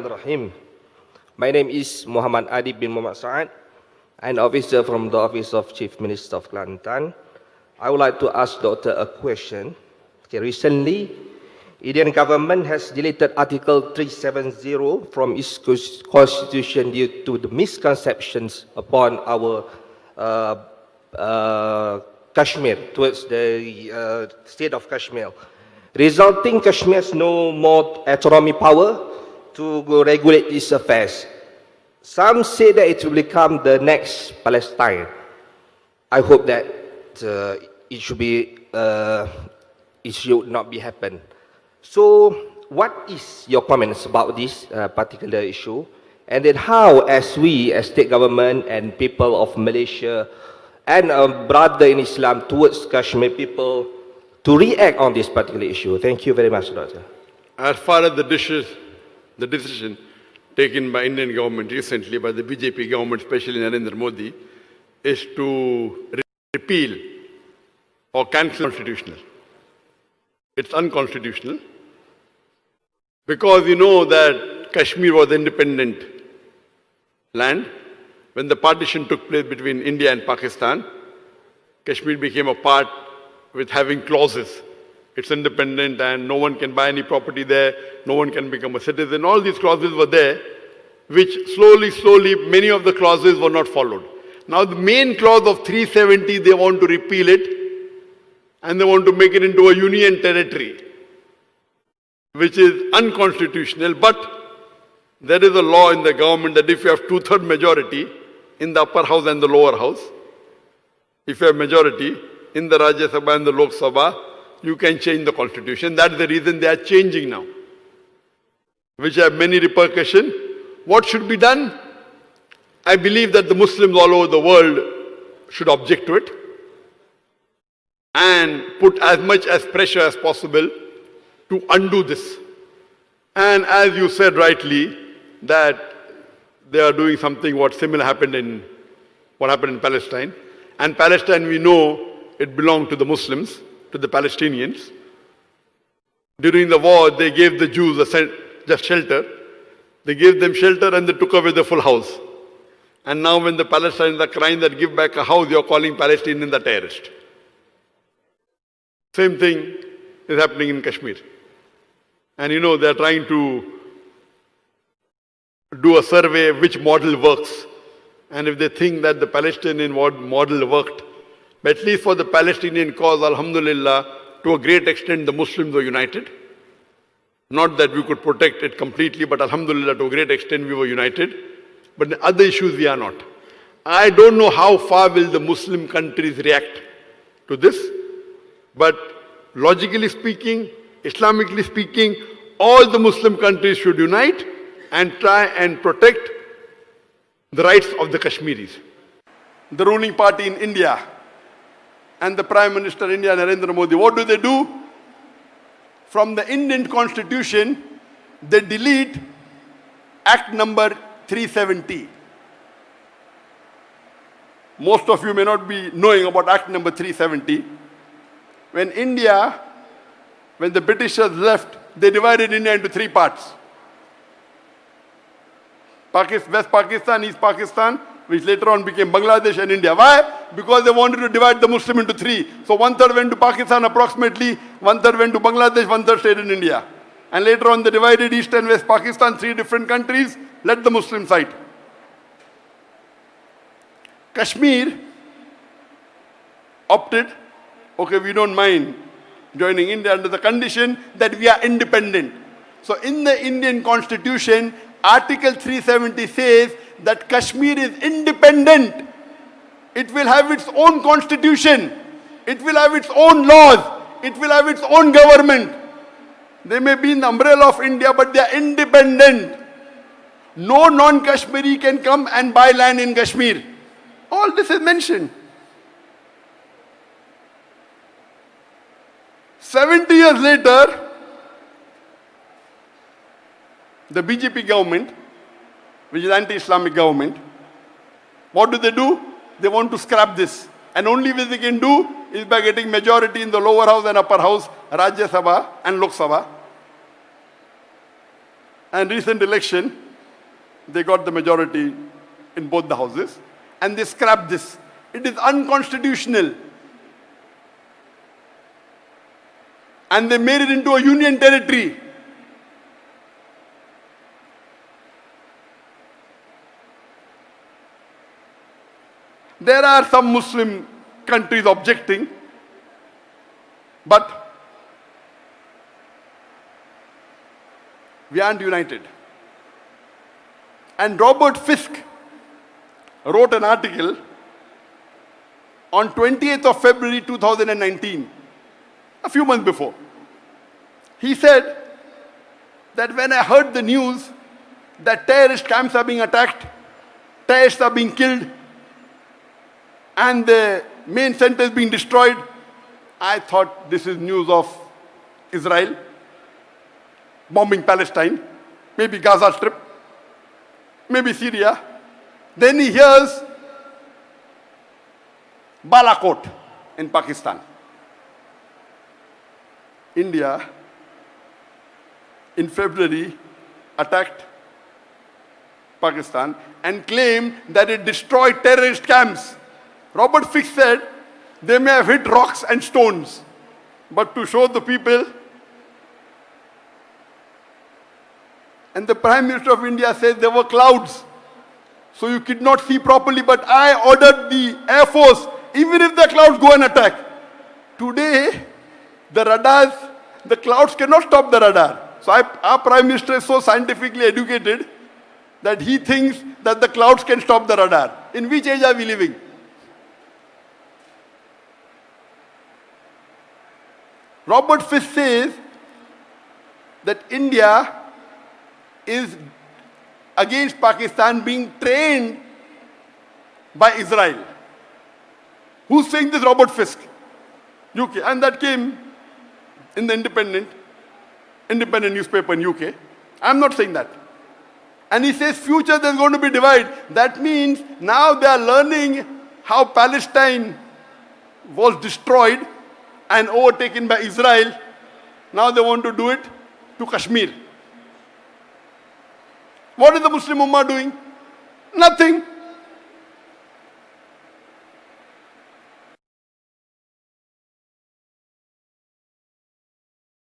Bismillahirrahmanirrahim. My name is Muhammad Adi bin Muhammad Saad, an officer from the Office of Chief Minister of Kelantan. I would like to ask Doctor a question. Okay, recently, Indian government has deleted Article 370 from its constitution due to the misconceptions upon our Kashmir, towards the state of Kashmir, resulting Kashmir has no more autonomy power to regulate its affairs. Some say that it will become the next Palestine. I hope that it should not be happen. So, what is your comments about this particular issue? And then how, as we, as state government and people of Malaysia and brother in Islam towards Kashmir people, to react on this particular issue? Thank you very much, Doctor. As far as the decision taken by Indian government recently, by the BJP government, especially Narendra Modi, is to repeal or cancel constitutional. It's unconstitutional because you know that Kashmir was independent land. When the partition took place between India and Pakistan, Kashmir became a part with having clauses. It's independent and no one can buy any property there, no one can become a citizen. All these clauses were there, which slowly, many of the clauses were not followed. Now the main clause of 370, they want to repeal it and they want to make it into a union territory, which is unconstitutional. But there is a law in the government that if you have 2/3 majority in the upper house and the lower house, if you have majority in the Rajya Sabha and the Lok Sabha, you can change the constitution. That's the reason they are changing now, which have many repercussions. What should be done? I believe that the Muslims all over the world should object to it and put as much as pressure as possible to undo this. And as you said rightly, that they are doing something what similar happened in Palestine. And Palestine, we know, it belonged to the Muslims, to the Palestinians. During the war, they gave the Jews just shelter. They gave them shelter and they took away the full house. And now when the Palestinians are crying that give back a house, you're calling Palestinians the terrorist. Same thing is happening in Kashmir. And you know, they're trying to do a survey which model works. And if they think that the Palestinian model worked, but at least for the Palestinian cause, alhamdulillah, to a great extent the Muslims were united. Not that we could protect it completely, but alhamdulillah, to a great extent we were united. But in other issues we are not. I don't know how far will the Muslim countries react to this, but logically speaking, Islamically speaking, all the Muslim countries should unite and try and protect the rights of the Kashmiris. The ruling party in India and the Prime Minister of India, Narendra Modi, what do? From the Indian Constitution, they delete Act number 370. Most of you may not be knowing about Act number 370. When the Britishers left, they divided India into 3 parts. West Pakistan, East Pakistan, which later on became Bangladesh and India. Why? Because they wanted to divide the Muslim into 3. So 1/3 went to Pakistan approximately, 1/3 went to Bangladesh, 1/3 stayed in India. And later on they divided East and West Pakistan, 3 different countries, let the Muslim side. Kashmir opted, okay, we don't mind joining India under the condition that we are independent. So in the Indian Constitution, Article 370 says that Kashmir is independent. It will have its own constitution. It will have its own laws. It will have its own government. They may be in the umbrella of India, but they are independent. No non-Kashmiri can come and buy land in Kashmir. All this is mentioned. 70 years later, the BJP government, which is anti-Islamic government, what do? They want to scrap this. And only way they can do is by getting majority in the lower house and upper house, Rajya Sabha and Lok Sabha. And recent election, they got the majority in both the houses. And they scrapped this. It is unconstitutional. And they made it into a union territory. There are some Muslim countries objecting, but we aren't united. And Robert Fisk wrote an article on 28th of February 2019, a few months before. He said that when I heard the news that terrorist camps are being attacked, terrorists are being killed, and the main centers being destroyed, I thought this is news of Israel bombing Palestine, maybe Gaza Strip, maybe Syria. Then he hears Balakot in Pakistan. India, in February, attacked Pakistan and claimed that it destroyed terrorist camps. Robert Fisk said they may have hit rocks and stones, but to show the people. And the Prime Minister of India says there were clouds, so you could not see properly, but I ordered the Air Force, even if the clouds go and attack. Today, the radars, the clouds cannot stop the radar. So our Prime Minister is so scientifically educated that he thinks that the clouds can stop the radar. In which age are we living? Robert Fisk says that India is against Pakistan being trained by Israel. Who's saying this? Robert Fisk, UK. And that came in the independent newspaper in UK. I'm not saying that. And he says future there's going to be divide. That means now they are learning how Palestine was destroyed and overtaken by Israel. Now they want to do it to Kashmir. What is the Muslim Ummah doing? Nothing.